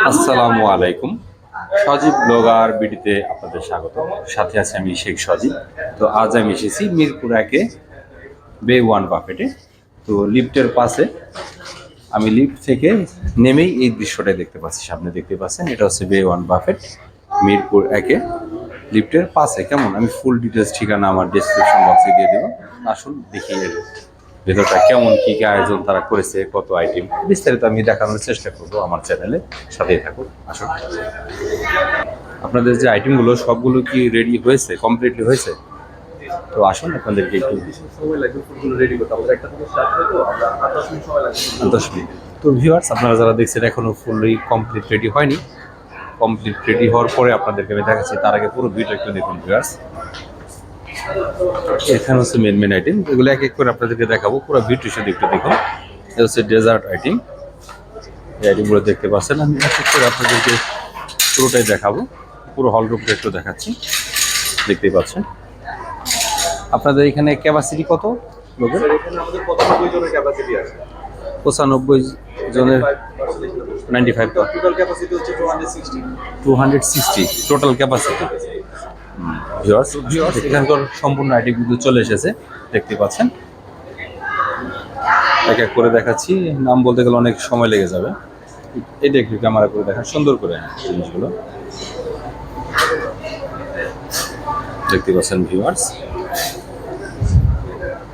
আসসালামু আলাইকুম। সজীব ব্লগার বিডিতে আপনাদের স্বাগত। সাথে আছে আমি শেখ সজীব। তো আজ আমি এসেছি মিরপুর একে বে ওয়ান বাফেটে। তো লিফটের পাশে আমি লিফট থেকে নেমেই এই দৃশ্যটা দেখতে পাচ্ছি, সামনে দেখতে পাচ্ছেন, এটা হচ্ছে বে ওয়ান বাফেট মিরপুর একে লিফটের পাশে। কেমন, আমি ফুল ডিটেলস ঠিকানা আমার ডেসক্রিপশন বক্সে দিয়ে দেবো। আসুন দেখি এর ভেতরটা কেমন, কী কী আয়োজন তারা করেছে, কত আইটেম, বিস্তারিত আমি দেখানোর চেষ্টা করবো আমার চ্যানেলে। সাথেই থাকুন। আসুন, আপনাদের যে আইটেমগুলো সবগুলো কি রেডি হয়েছে, কমপ্লিটলি হয়েছে? তো আসুন আপনাদেরকে একটু সময় লাগবে ফুলগুলো রেডি করতে। আমাদের একটা থেকে স্টার্ট করে তো আমরা 10 মিনিট সময় লাগবে। 10 মিনিট। তো ভিউয়ার্স, আপনারা যারা দেখছেন এখনো ফুললি কমপ্লিট রেডি হয়নি, কমপ্লিট রেডি হওয়ার পরে আপনাদেরকে আমি দেখাচ্ছি। তার আগে পুরো ভিডিও একটু দেখুন ভিউয়ার্স। এখানে হচ্ছে মেন আইটেম, এগুলো এক এক করে আপনাদেরকে দেখাবো। পুরো ভিডিও শুধু একটু দেখুন। এটা হচ্ছে ডেজার্ট আইটেম। এই আইটেমগুলো দেখতে পাচ্ছেন, আমি এক এক করে আপনাদেরকে পুরোটাই দেখাবো। পুরো হল রুমটা একটু দেখাচ্ছি, দেখতেই পাচ্ছেন। আপনাদের এখানে ক্যাপাসিটি কত লোকের? এখানে আমাদের 95 জনের ক্যাপাসিটি আছে। 95 জনের 95। টোটাল ক্যাপাসিটি হচ্ছে 260। 260 টোটাল ক্যাপাসিটি। ভিউয়ার্স, এখানকার সম্পূর্ণ আইটেম কিন্তু চলে এসেছে, দেখতে পাচ্ছেন। এক এক করে দেখাচ্ছি, নাম বলতে গেলে অনেক সময় লেগে যাবে। এটা একটু ক্যামেরা করে দেখান সুন্দর করে জিনিসগুলো, দেখতে পাচ্ছেন ভিউয়ার্স।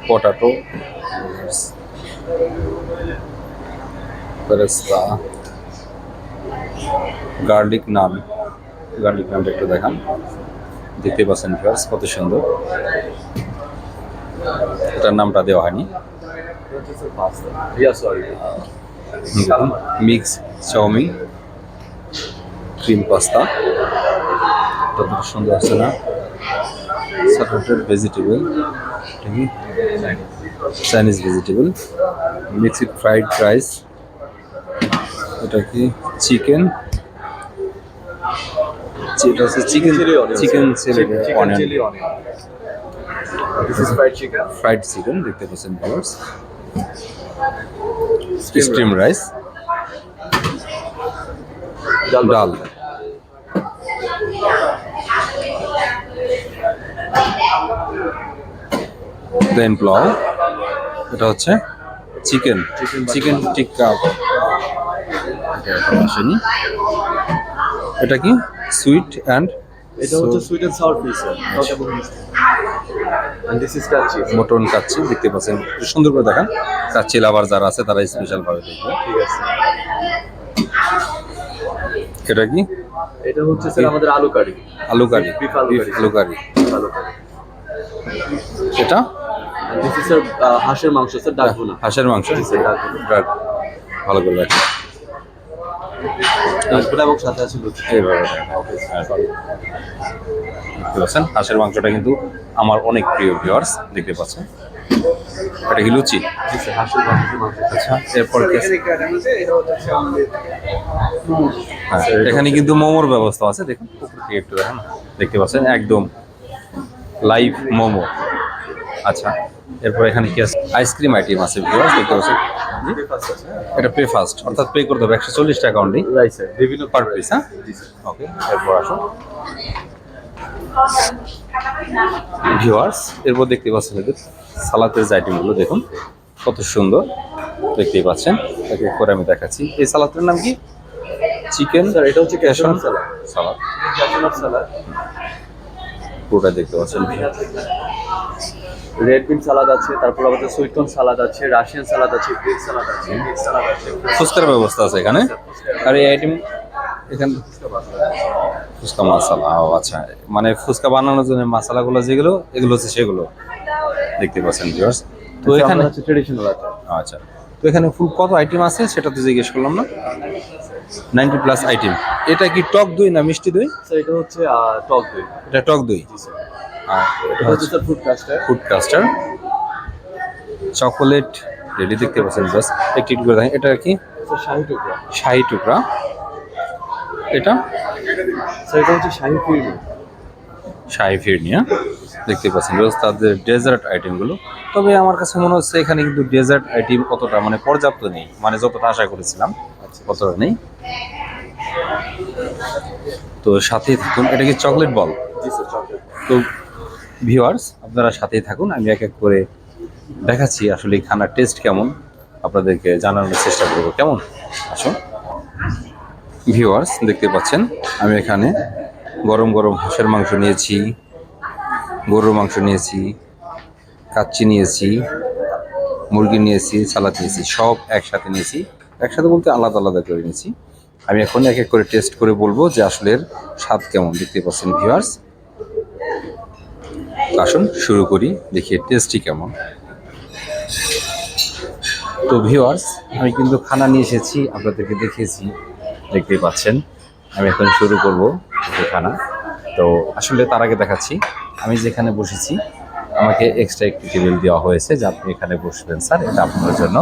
পটাটো, গার্লিক নানটা একটু দেখান, দেখতে পাচ্ছেন ভিউয়ার্স কত সুন্দর। এটার নামটা দেওয়া হয়নি। মিক্স চাউমিন, ক্রিম পাস্তা, কত সুন্দর আছে না। Supported vegetable, Chinese vegetable, mixed fried rice. এটা কি চিকেন? এটা হচ্ছে chicken chilli onion. This is fried chicken, দেখতে পাচ্ছেন ভিউয়ার্স। স্টিম রাইস, ডাল, দেন পোলাও। এটা হচ্ছে চিকেন টিক্কা, আসেনি। এটা কি সুইট অ্যান্ড, এটা হচ্ছে sweet and sour fish and this is kacchi. Mutton kacchi, দেখতে পাচ্ছেন সুন্দর করে দেখান। কাচ্চি লাভার যারা আছে তারা স্পেশাল ভাবে দেখবে। ঠিক আছে, এটা কি? এটা হচ্ছে স্যার আমাদের আলু কারি। বিফ আলু কারি। এটা and this is স্যার হাঁসের মাংস, স্যার ডাক ভুনা। হাঁসের মাংস, ডাক ভালো করে দেখেন। ভুনা এবং সাথে আছে লুচি। এইভাবে দেখতে পাচ্ছেন, হাঁসের মাংসটা কিন্তু আমার অনেক প্রিয় ভিউয়ার্স, দেখতে পাচ্ছেন। এটা কি লুচি? হাঁসের মাংস। আচ্ছা, এরপর এখানে কিন্তু মোমোর ব্যবস্থা আছে, দেখুন উপর থেকে একটু দেখেন, দেখতে পাচ্ছেন একদম লাইভ মোমো। আচ্ছা, এরপর এখানে কি আছে? আইসক্রিম আইটেম আছে ভিউয়ার্স, দেখতে পাচ্ছেন। এটা পে ফার্স্ট, অর্থাৎ পে করতে হবে 140 টাকা অনলি, বিভিন্ন পার পিস। হ্যাঁ, ওকে। এরপর আসুন ভিউয়ার্স, এরপর দেখতে পাচ্ছেন এদের সালাদের যে আইটেমগুলো দেখুন কত সুন্দর, দেখতেই পাচ্ছেন। এক এক করে আমি দেখাচ্ছি। এই সালাদের নাম কি? চিকেন, স্যার এটা হচ্ছে ক্যাশনাট সালাদ। সালাদ পুরোটা দেখতে পাচ্ছেন। রেড বিন সালাদ আছে, তারপর আমাদের সুইট কর্ন সালাদ আছে, রাশিয়ান সালাদ আছে, গ্রিক সালাদ আছে, মিক্স সালাদ আছে, ফুচকার ব্যবস্থা আছে এখানে। আর এই আইটেম এখানে ফুচকা মশলা। ও আচ্ছা, মানে ফুচকা বানানোর জন্য মশলাগুলো যেগুলো, এগুলো হচ্ছে সেগুলো, দেখতে পাচ্ছেন ভিউয়ার্স। তো এখানে হচ্ছে ট্রেডিশনাল আছে। আচ্ছা, তো এখানে ফুল কত আইটেম আছে সেটা তো জিজ্ঞেস করলাম না। 90+ আইটেম। এটা কি টক দই না মিষ্টি দই? স্যার এটা হচ্ছে টক দই। এটা টক দই। আর এটা হচ্ছে sir food custard, chocolate ready, দেখতে পাচ্ছেন জাস্ট একটু করে দেখেন। এটা কি? শাহি টুকরা। এটা স্যার এটা হচ্ছে শাহি ফিরনি। দেখতে পাচ্ছেন তাদের ডেজার্ট আইটেমগুলো। তবে আমার কাছে মনে হচ্ছে এখানে কিন্তু ডেজার্ট আইটেম কতটা মানে পর্যাপ্ত নেই, মানে যতটা আশা করেছিলাম ততটা নেই। তো সাথেই থাকুন। এটা কি চকলেট বল? জি স্যার, চকলেট। তো ভিউয়ার্স, আপনারা সাথেই থাকুন, আমি এক এক করে দেখাচ্ছি আসলে এই খানার টেস্ট কেমন, আপনাদেরকে জানানোর চেষ্টা করব। কেমন? আসুন। ভিউয়ার্স, দেখতে পাচ্ছেন আমি এখানে গরম গরম হাঁসের মাংস নিয়েছি, গরুর মাংস নিয়েছি, কাচ্চি নিয়েছি, মুরগি নিয়েছি, সালাদ নিয়েছি, সব একসাথে নিয়েছি। একসাথে বলতে আলাদা আলাদা করে নিয়েছি। আমি এখন এক এক করে টেস্ট করে বলবো যে আসলে এর স্বাদ কেমন। দেখতে পাচ্ছেন ভিউয়ার্স, আসুন শুরু করি, দেখি টেস্টই কেমন। তো ভিউয়ার্স, আমি কিন্তু খানা নিয়ে এসেছি, আপনাদেরকে দেখিয়েছি, দেখতে পাচ্ছেন। আমি এখন শুরু করব এই খানা। তো আসলে তার আগে দেখাচ্ছি, আমি যেখানে বসেছি আমাকে এক্সট্রা একটি টেবিল দেওয়া হয়েছে যে আপনি এখানে বসবেন স্যার, এটা আপনার জন্য।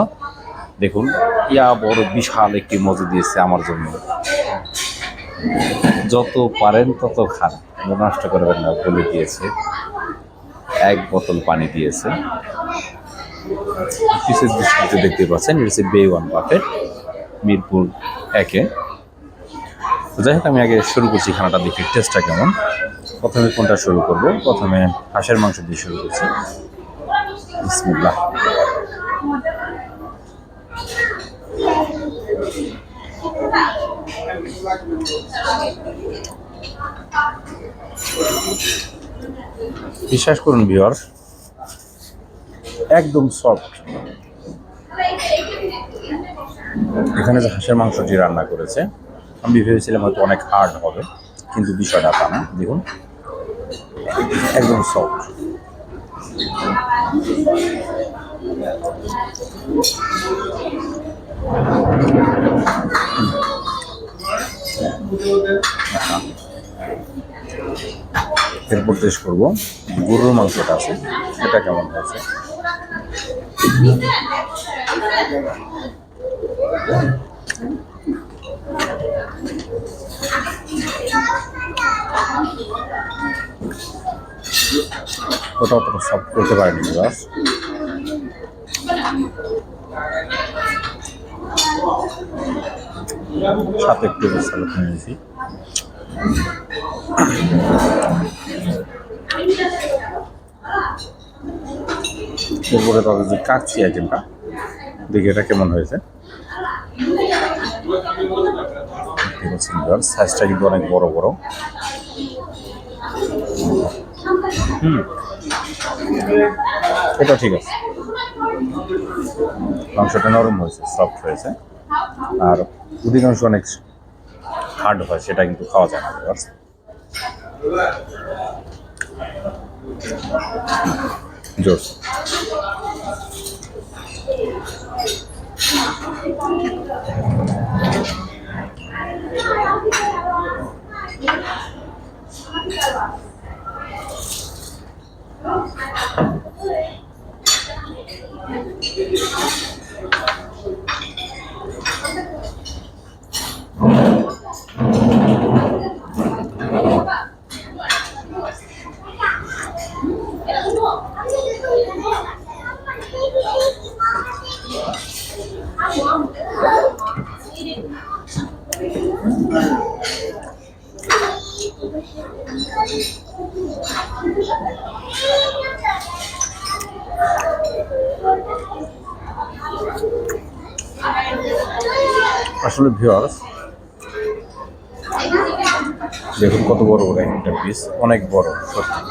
দেখুন, ইয়া বড় বিশাল একটি মজু দিয়েছে আমার জন্য। যত পারেন তত খান, নষ্ট করবেন না বলে দিয়েছে। এক বোতল পানি দিয়েছে। পিসের দৃষ্টিতে দেখতে পাচ্ছেন, এটা হচ্ছে বে1 বাফেট, মিরপুর 1-এ। যাই হোক, আমি আগে শুরু করছি খানাটা, দেখি টেস্টটা কেমন। প্রথমে কোনটা শুরু করব? প্রথমে হাঁসের মাংস দিয়ে শুরু করছি। বিসমিল্লাহ। বিশ্বাস করুন ভিউয়ার, একদম সফট। এখানে যে হাঁসের মাংসটি রান্না করেছে, আমি ভেবেছিলাম হয়তো অনেক হার্ড হবে, কিন্তু বিষয়টা তা না। দেখুন, একদম সফট। এরপর টেস্ট করবো গরুর মাংসটা আছে, এটা কেমন হয়েছে। ওটা অতটা সফট করতে পারেনি বাস। সাথে একটু সালাদ নিয়েছি। এরপরে তাদের যে কাচ্চি আইটেমটা, দেখি এটা কেমন হয়েছে। সাইজটা কিন্তু অনেক বড় বড়। এটা ঠিক আছে, মাংসটা নরম হয়েছে, সফট হয়েছে। আর অধিকাংশ অনেক হার্ড হয়, সেটা কিন্তু খাওয়া যায় না। জোস। আসলে ভিউয়ার্স, দেখুন কত বড় বড় একটা পিস, অনেক বড় সত্যি।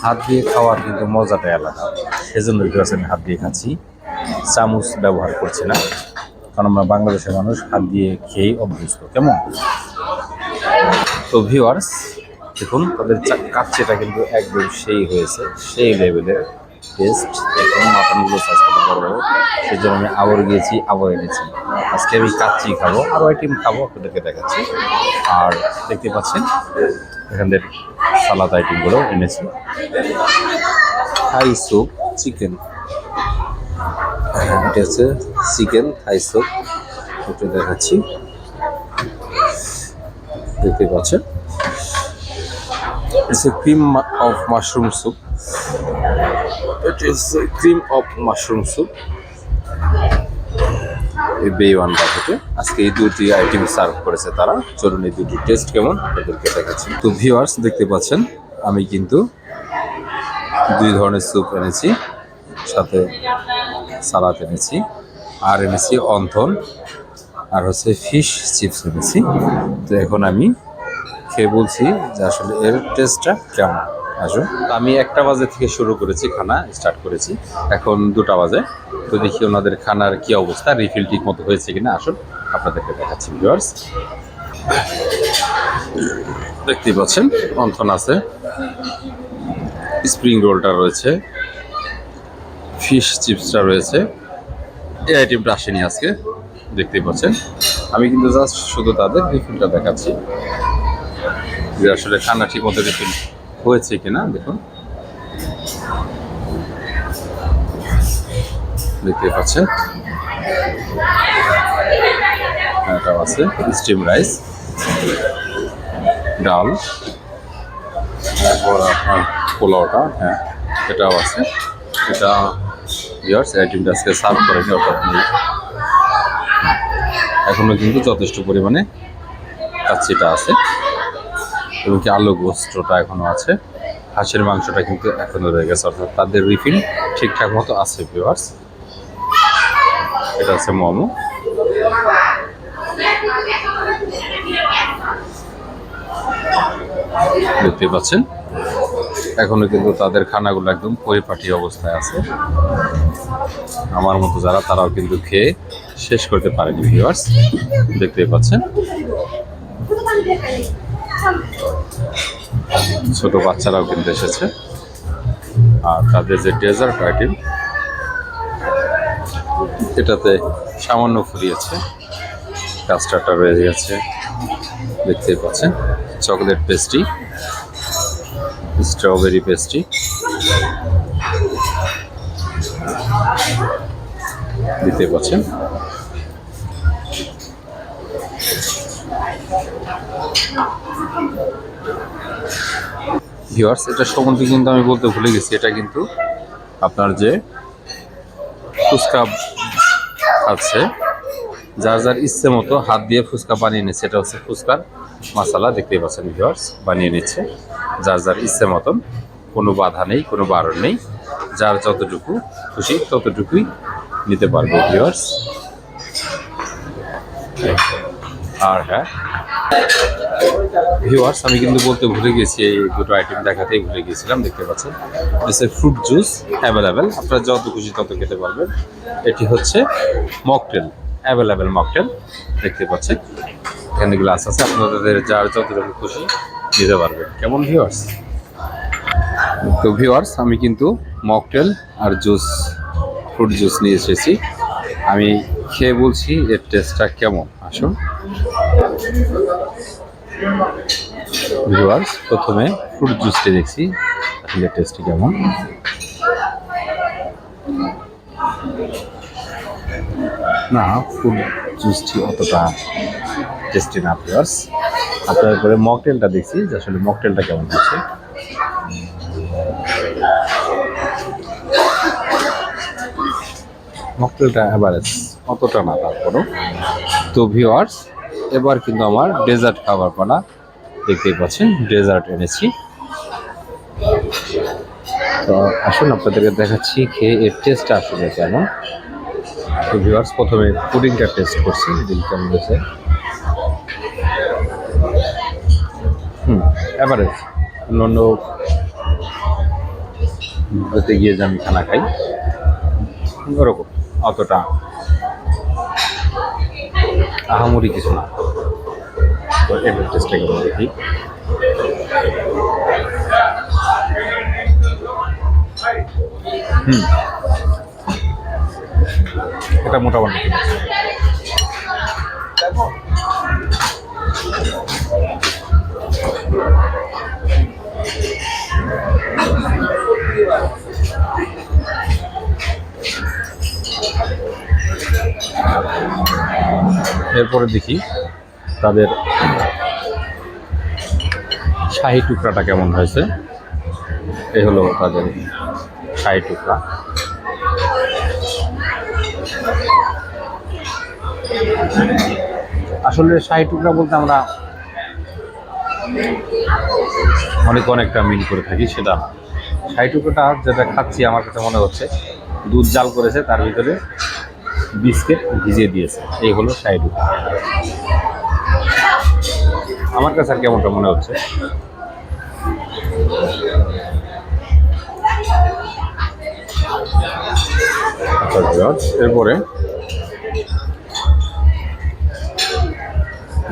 হাত দিয়ে খাওয়ার কিন্তু মজাটাই আলাদা, সেজন্য ভিউয়ার্স আমি হাত দিয়ে খাচ্ছি, চামচ ব্যবহার করছি না, কারণ আমরা বাংলাদেশের মানুষ হাত দিয়ে খেয়েই অভ্যস্ত। কেমন? তো ভিউয়ার্স, দেখুন তাদের কাচ্চিটা কিন্তু একদম সেই হয়েছে, সেই লেভেলের টেস্ট। দেখুন মাটনগুলো সাইজ কত বড় বড়, সেই জন্য আমি আবার গিয়েছি, আবার এনেছি। আজকে আমি কাচ্চি খাবো, আরও আইটেম খাবো, আপনাদেরকে দেখাচ্ছি। আর দেখতে পাচ্ছেন এখানদের সালাদ আইটেমগুলো এনেছি। থাই স্যুপ, চিকেন, এটা হচ্ছে চিকেন থাই স্যুপ, একটু দেখাচ্ছি। দেখতে পাচ্ছেন, it's a cream of mushroom soup. It is a cream of mushroom soup. এই বে1 বাফেটে আজকে এই দুটি আইটেম সার্ভ করেছে তারা। চলুন এই দুটি টেস্ট কেমন আপনাদেরকে দেখাচ্ছি। তো ভিউয়ার্স দেখতে পাচ্ছেন আমি কিন্তু 2 ধরনের স্যুপ এনেছি, সাথে সালাদ এনেছি, আর এনেছি অন্থন, আর হচ্ছে ফিশ চিপস এনেছি। তো এখন আমি খেয়ে বলছি যে আসলে এর টেস্টটা কেমন। আসুন, আমি 1টা বাজে থেকে শুরু করেছি, খানা স্টার্ট করেছি, এখন 2টা বাজে। তো দেখি ওনাদের খানার কি অবস্থা, রিফিল ঠিক মতো হয়েছে কিনা। আসুন আপনাদেরকে দেখাচ্ছি ভিউয়ার্স। দেখতেই পাচ্ছেন অন্থন আছে, স্প্রিং রোলটা রয়েছে, ফিশ চিপসটা রয়েছে। এই আইটেমটা আসেনি আজকে, দেখতেই পাচ্ছেন। আমি কিন্তু জাস্ট শুধু তাদের রিফিলটা দেখাচ্ছি যে আসলে খানা ঠিক মতো রিফিল হয়েছে কিনা। দেখুন, দেখতে পাচ্ছেন এটাও আছে, স্টিম রাইস, ডাল, তারপর আপনার পোলাওটা, হ্যাঁ এটাও আছে। এটা ভিউয়ার্স আইটেমটা আজকে সার্ভ করেনি, অর্থাৎ নেই এখনো, কিন্তু যথেষ্ট পরিমাণে কাচ্চিটা আছে এবং কি আলু গোস্তটা এখনো আছে, হাঁসের মাংসটা কিন্তু এখনো রয়ে গেছে, অর্থাৎ তাদের রিফিল ঠিকঠাক মতো আছে ভিউয়ার্স। এটা হচ্ছে মোমো, দেখতে পাচ্ছেন এখনো কিন্তু তাদের খানাগুলো একদম পরিপাটি অবস্থায় আছে। আমার মতো যারা, তারাও কিন্তু খেয়ে শেষ করতে পারেনি ভিউয়ার্স, দেখতেই পাচ্ছেন। ছোট বাচ্চারাও কিন্তু এসেছে, আর তাদের যে ডেজার্ট আইটেম এটাতে সামান্য ফুরিয়েছে, কাস্টার্ডটা রয়ে গেছে, দেখতেই পাচ্ছেন। চকলেট পেস্ট্রি, স্ট্রবেরি পেস্ট্রি, দেখতে পাচ্ছেন। ভিউয়ার্স এটা সম্বন্ধে কিন্তু আমি বলতে ভুলে গেছি, এটা কিন্তু আপনার যে ফুচকা আছে, যার যার ইচ্ছে মতো হাত দিয়ে ফুচকা বানিয়ে নিচ্ছে। এটা হচ্ছে ফুচকার মশলা, দেখতেই পাচ্ছেন ভিউয়ার্স, বানিয়ে নিচ্ছে যার যার ইচ্ছে মতন, কোনো বাধা নেই, কোনো বারণ নেই, যার যতটুকু খুশি ততটুকুই নিতে পারবে ভিউয়ার্স। আর হ্যাঁ ভিউয়ার্স আমি কিন্তু বলতে ভুলে গেছি, এই দুটো আইটেম দেখাতেই ভুলে গিয়েছিলাম। দেখতে পাচ্ছেন ফ্রুট জুস অ্যাভেলেবেল, আপনারা যত খুশি তত খেতে পারবেন। এটি হচ্ছে মকটেল, অ্যাভেলেবেল মকটেল, দেখতে পাচ্ছেন এখানে গ্লাস আছে, আপনাদের যার যতটুকু খুশি নিতে পারবেন। কেমন ভিউয়ার্স? তো ভিউয়ার্স আমি কিন্তু মকটেল আর জুস, ফ্রুট জুস নিয়ে এসেছি, আমি খেয়ে বলছি এর টেস্টটা কেমন। আসুন ভিউয়ার্স, প্রথমে ফ্রুট জুসটি দেখছি আসলে টেস্টটি কেমন। না, ফ্রুট জুসটি অতটা টেস্টি না ভিউয়ার্স। আপনার পরে মকটেলটা দেখছি যে আসলে মকটেলটা কেমন হচ্ছে। মকটেলটা এভারেজ, অতটা না তারপরও। তো ভিউয়ার্স এবার কিন্তু আমার ডেজার্ট খাবার পালা, দেখতেই পাচ্ছেন ডেজার্ট এনেছি। তো আসুন আপনাদেরকে দেখাচ্ছি খেয়ে এর টেস্টটা আসলে কেমন। তো ভিউয়ার্স প্রথমে পুডিংটা টেস্ট করছি, দিন কেমন হয়েছে। এভারেজ, অন্য হতে গিয়ে যে আমি খানা খাই ওরকম, অতটা আহামরি কিছু না। তো এবার টেস্টটা কেমন দেখি। এটা মোটামুটি ঠিক আছে। এরপরে দেখি তাদের শাহী টুকরাটা কেমন হয়েছে। এই হলো তাদের শাহী টুকরা। আসলে শাহী টুকরা বলতে আমরা অনেকটা মিল করে থাকি, সেটা না। শাহী টুকরাটা যেটা খাচ্ছি আমার কাছে মনে হচ্ছে দুধ জাল করেছে, তার ভিতরে বিস্কিট ভিজিয়ে দিয়েছে, এই হলো শাহী টুকরা। আমার কাছে আর কেমনটা মনে হচ্ছে। আচ্ছা, এরপরে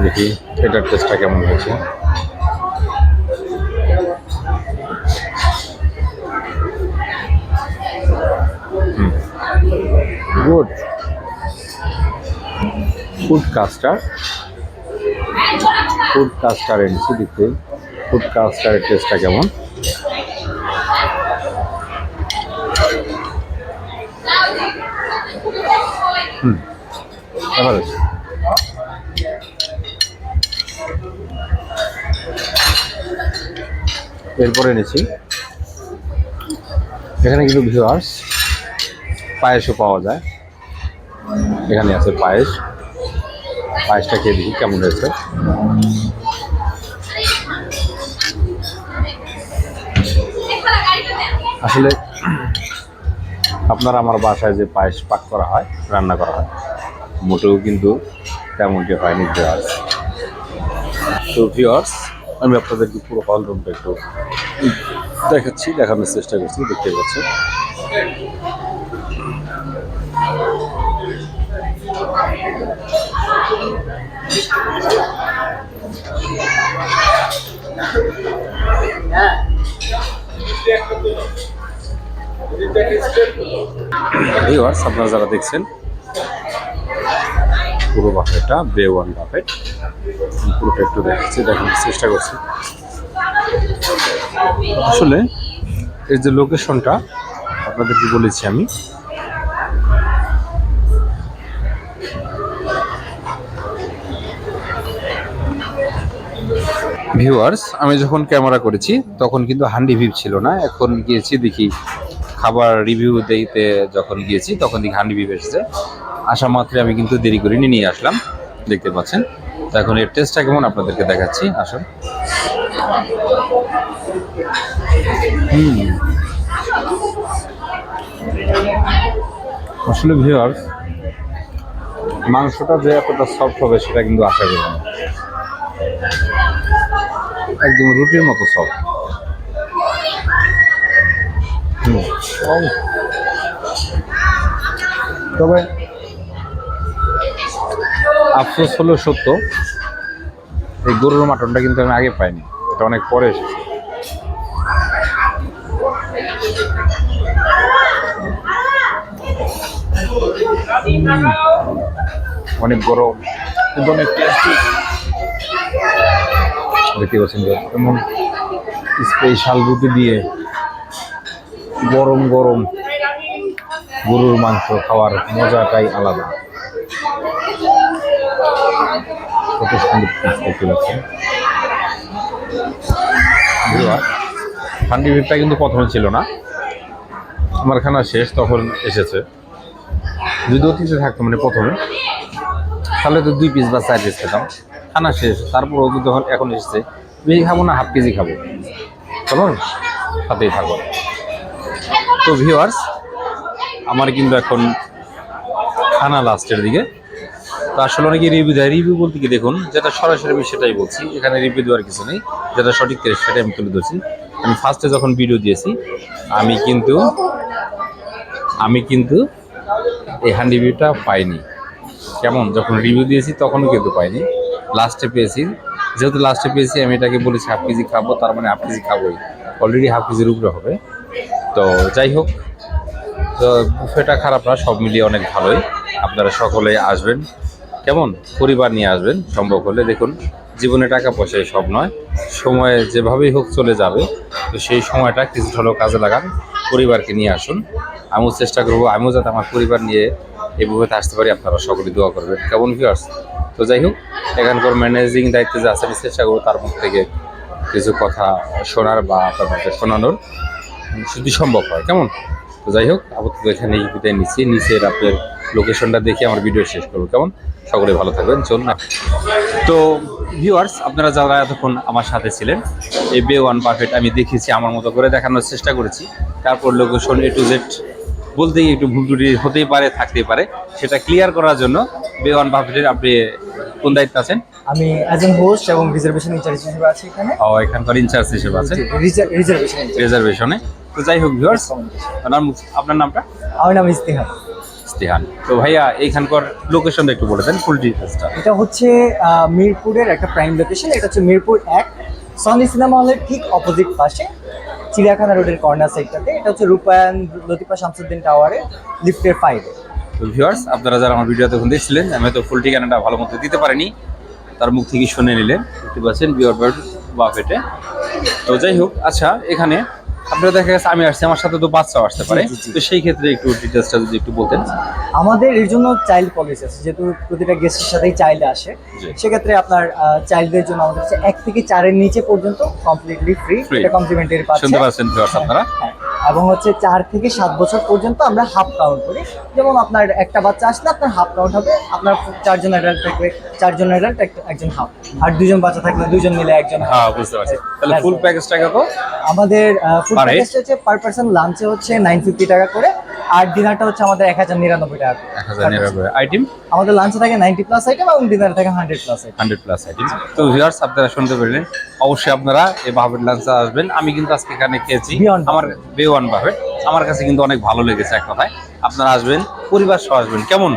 দেখি এটার টেস্টটা কেমন হয়েছে। গুড। ফুড কাস্টার এনেছি, দেখতে ফুড কাস্টারের টেস্টটা কেমন। এবার এরপরে এনেছি, এখানে কিন্তু ভিউয়ার্স পায়েসও পাওয়া যায়। এখানে আছে পায়েসটা খেয়ে দেখি কেমন হয়েছে। আসলে আপনারা আমার বাসায় যে পায়েস পাক করা হয়, রান্না করা হয়, মোটেও কিন্তু তেমনটি হয়নি ভিউয়ার্স। তো ভিউয়ার্স, আমি আপনাদেরকে পুরো হল রুমটা একটু দেখানোর চেষ্টা করছি, দেখতে পাচ্ছি। ভিউয়ার্স, আপনারা যারা দেখছেন পুরো বাফেটটা বে ওয়ান বাফেট, পুরোটা একটু দেখানোর চেষ্টা করছি। আসলে এর যে লোকেশনটা আপনাদেরকে বলেছি আমি, ভিউয়ার্স, আমি যখন ক্যামেরা করেছি তখন কিন্তু হান্ডি ভিউ ছিল না। এখন গিয়েছি দেখি খাবার রিভিউ দিতে, যখন গিয়েছি তখন দেখি হান্ডি ভিউ এসেছে। আসা মাত্রে আমি কিন্তু দেরি করে নিয়ে আসলাম, দেখতে পাচ্ছেন। তো এখন এর টেস্টটা কেমন আপনাদেরকে দেখাচ্ছি, আসুন। আসলে ভিউয়ার্স, মাংসটা যে এতটা সফট হবে সেটা কিন্তু আশা করি না। একদম রুটির মতো সফট। তবে আফসোস হলো সত্য, এই গরুর মাটনটা কিন্তু আমি আগে পাইনি, এটা অনেক পরে এসেছে। অনেক গরম কিন্তু অনেক টেস্টি, দেখতে পাচ্ছেন। এমন স্পেশাল রুটি দিয়ে গরম গরম গরুর মাংস খাওয়ার মজাটাই আলাদা। কত সুন্দর দেখতে পাচ্ছেন। হান্ডি ভিড়টা কিন্তু প্রথমে ছিল না, আমার খানা শেষ তখন এসেছে। যদি অতীতে থাকতো মানে প্রথমে, তাহলে তো 2 পিস বা 4 পিস খেতাম। খানা শেষ, তারপরও কিন্তু এখন এসেছে। বেশি খাবো না, হাফ কেজি খাবো, চলুন সাথেই থাকবো। তো ভিউয়ার্স, আমার কিন্তু এখন খানা লাস্টের দিকে। তো আসলে অনেকে রিভিউ দেয়, রিভিউ বলতে কি দেখুন, যেটা সরাসরি আমি সেটাই বলছি, এখানে রিভিউ দেওয়ার কিছু নেই। যেটা সঠিক সেটাই আমি তুলে ধরছি। আমি ফার্স্টে যখন ভিডিও দিয়েছি আমি কিন্তু এই হান্ডি ভিউটা পাইনি। কেমন, যখন রিভিউ দিয়েছি তখনও কিন্তু পাইনি, লাস্টে পেয়েছি। যেহেতু লাস্টে পেয়েছি, আমি এটাকে বলেছি হাফ কেজি খাবো, তার মানে হাফ কেজি খাবোই, অলরেডি হাফ কেজির উপরে হবে। তো যাই হোক, তো বুফেটা খারাপ না, সব মিলিয়ে অনেক ভালোই। আপনারা সকলে আসবেন, কেমন, পরিবার নিয়ে আসবেন সম্ভব হলে। দেখুন, জীবনে টাকা পয়সায় সব নয়, সময় যেভাবেই হোক চলে যাবে। তো সেই সময়টা কিছুটা হলেও কাজে লাগান, পরিবারকে নিয়ে আসুন। আমিও চেষ্টা করবো, আমিও যাতে আমার পরিবার নিয়ে এই বুফেতে আসতে পারি। আপনারা সকলে দোয়া করবেন, কেমন ভিউয়ার্স। তো যাই হোক, এখানকার ম্যানেজিং দায়িত্বে যে আছে, আমি চেষ্টা করবো তার মুখ থেকে কিছু কথা শোনার বা আপনাদেরকে শোনানোর, যদি সম্ভব হয়, কেমন। তো যাই হোক, আপাতত এখানেই বিদায় নিচ্ছি। নিচের আপনার লোকেশনটা দেখে আমার ভিডিও শেষ করবো, কেমন? সকলে ভালো থাকবেন, চলুন। তো ভিউয়ার্স, আপনারা যারা এতক্ষণ আমার সাথে ছিলেন, এই বে ওয়ান বাফেট আমি দেখেছি, আমার মতো করে দেখানোর চেষ্টা করেছি। তারপর লোকেশন A to Z বলতেই একটু ভুল ত্রুটি হতেই পারে, থাকতেই পারে, সেটা ক্লিয়ার করার জন্য বে ওয়ান বাফেটের আপনি কোন দায়িত্বে আছেন? আমি অ্যাজ এন হোস্ট এবং রিজার্ভেশন ইনচার্জ হিসেবে আছি এখানে। ও, এখানকার ইনচার্জ হিসেবে আছেন রিজার্ভেশন রিজার্ভেশনে। তো যাই হোক ভিউয়ার্স, আপনার নামটা? আমার নাম ইস্তিহার। ইস্তিহান। তো ভাইয়া এইখানকার লোকেশনটা একটু বলে দেন, ফুল ডিটেলসটা। এটা হচ্ছে মিরপুরের একটা প্রাইম লোকেশন। এটা হচ্ছে মিরপুর 1 সনি সিনেমা হলের ঠিক অপোজিট পাশে, চিড়িয়াখানা রোডের কর্নার সাইডটাতে। এটা হচ্ছে রূপায়ণ লতিফা শামসুদ্দিন টাওয়ারে, লিফটের 5-এ। তো ভিউয়ার্স, আপনারা যারা আমার ভিডিও তখন দেখছিলেন, আমি তো ফুল ঠিকানাটা ভালো মতো দিতে পারিনি, তার মুখ থেকে শুনে নিলেন, দেখতে পাচ্ছেন বিয়ার বাফেটে। তো যাই হোক, আচ্ছা, এখানে আপনারা দেখা গেছে আমি আসছি, আমার সাথে তো বাচ্চাও আসতে পারে, জি, জি। তো সেই ক্ষেত্রে একটু ডিটেলসটা যদি একটু বলতেন। আমাদের এর জন্য চাইল্ড পলিসি আছে, যেহেতু প্রতিটা গেস্টের সাথেই চাইল্ড আসে। জি। সেক্ষেত্রে আপনার চাইল্ডদের জন্য আমাদের হচ্ছে 1 থেকে 4-এর নিচে পর্যন্ত কমপ্লিটলি ফ্রি, Free। এটা কমপ্লিমেন্টারি পাচ্ছে। শুনতে পাচ্ছেন ভিউয়ার্স আপনারা? হ্যাঁ, এবং হচ্ছে 4 থেকে 7 বছর পর্যন্ত আমরা হাফ কাউন্ট করি। যেমন আপনার একটা বাচ্চা আসলে আপনার হাফ কাউন্ট হবে, আপনার 4 জন অ্যাডাল্ট থাকলে 4 জন অ্যাডাল্ট, একজন হাফ, আর 2 জন বাচ্চা থাকলে 2 জন মিলে একজন half। হ্যাঁ, বুঝতে পারছি। তাহলে ফুল প্যাকেজটা কত? আমাদের ফুড Per head? প্যাকেজটা হচ্ছে পার পার্সন লাঞ্চে হচ্ছে 950 টাকা করে, আর ডিনারটা হচ্ছে আমাদের 1099 টাকা করে। 1099 আইটেম, আমাদের লাঞ্চে থাকে 90+ আইটেম এবং ডিনারে থাকে 100+ আইটেম। 100+ আইটেম। তো ভিউয়ার্স, আপনারা শুনতে পেলেন, অবশ্যই আপনারা এই বাফেট লাঞ্চে আসবেন। আমি কিন্তু আজকে এখানে খেয়েছি, Beyond আমার বে ওয়ান বাফেট আমার কাছে কিন্তু অনেক ভালো লেগেছে। এক কথায় আপনারা আসবেন, পরিবার সহ আসবেন। কেমন?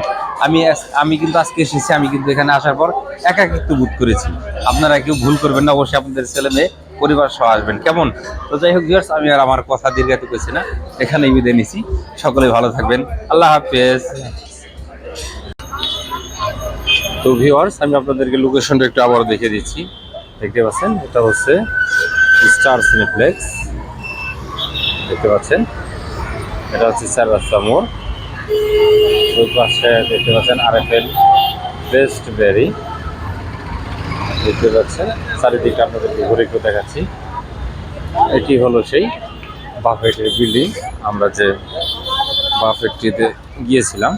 আমি কিন্তু আজকে এসেছি, আমি কিন্তু এখানে আসার পর একাকিত্ব বোধ করেছি। আপনারা কেউ ভুল করবেন না, অবশ্যই আপনাদের ছেলে মেয়ে পরিবার সহ আসবেন, কেমন? তো যাই হোক ভিউয়ার্স, আমি আর আমার কথা দীর্ঘায়িত করছি না, এখানেই বিদায় নিছি। সকলে ভালো থাকবেন, আল্লাহ হাফেজ। তো ভিউয়ার্স, আমি আপনাদেরকে লোকেশনটা একটু আবারও দেখিয়ে দিচ্ছি। দেখতে পাচ্ছেন, এটা হচ্ছে স্টার সিনেপ্লেক্স, দেখতে পাচ্ছেন, এটা হচ্ছে 4 রাস্তা মোড়। ওই পাশে দেখতে পাচ্ছেন RFL বেস্ট বেরি, দেখতে পাচ্ছেন। চারিদিকে আপনাদেরকে ঘুরে একটু দেখাচ্ছি। এটি হলো সেই বাফেটের বিল্ডিং, আমরা যে বাফেটটিতে গিয়েছিলাম।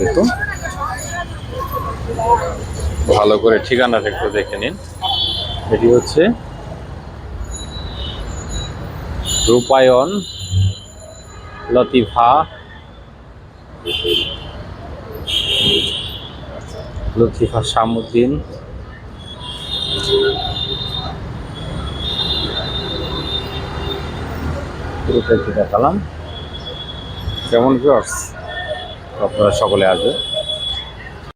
দেখুন, ভালো করে ঠিকানাটা একটু দেখে নিন। এটি হচ্ছে রূপায়ণ লতিফা শামুদ্দিন পুরোটা একটু দেখালাম, কেমন ভিউয়ার্স? আপনারা সকলে আসবেন।